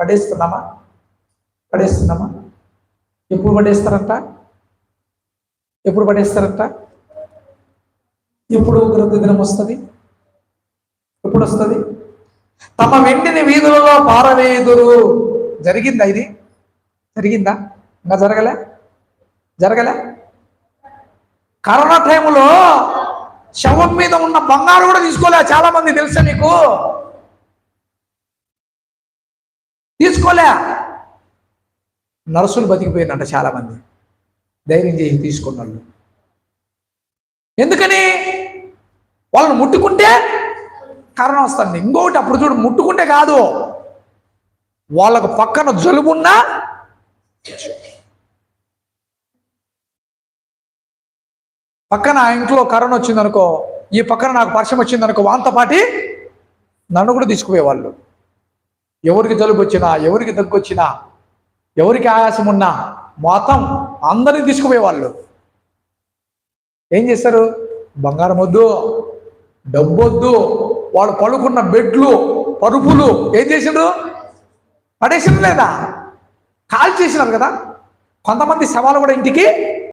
పడేస్తున్నామా? పడేస్తున్నామా? ఎప్పుడు పడేస్తారంట? ఎప్పుడు పడేస్తారంట? ఎప్పుడు ఉగ్రత దినం వస్తుంది? ఎప్పుడు వస్తుంది? తమ వెండిని వీధులలో పారవేయుదురు. జరిగిందా ఇది? జరిగిందా? ఇంకా జరగలే? జరగలే? కరోనా టైంలో శవం మీద ఉన్న బంగారు కూడా తీసుకోలే చాలా మంది, తెలుసా నీకు? తీసుకోలే. నర్సులు బతికిపోయిందంట చాలా మంది, ధైర్యం చేసి తీసుకున్నారు. ఎందుకని? వాళ్ళని ముట్టుకుంటే కరోనా వస్తుంది. ఇంకొకటి, అప్పుడు చూడు, ముట్టుకుంటే కాదు, వాళ్ళకు పక్కన జలుబున్నా పక్కన ఇంట్లో కరోనా వచ్చిందనుకో, ఈ పక్కన నాకు పరిచయం వచ్చిందనుకో, వాంతో పాటి నన్ను కూడా తీసుకుపోయేవాళ్ళు. ఎవరికి జలుబు వచ్చినా, ఎవరికి దగ్గు వచ్చినా, ఎవరికి ఆయాసం ఉన్నా మొత్తం అందరినీ తీసుకుపోయేవాళ్ళు. ఏం చేస్తారు? బంగారం వద్దు, డబ్బు వద్దు, వాళ్ళు పడుకున్న బెడ్లు, పరుపులు ఏం చేసిండు? పడేసిండు లేదా? కాల్ చేసినారు కదా. కొంతమంది శవాలు కూడా ఇంటికి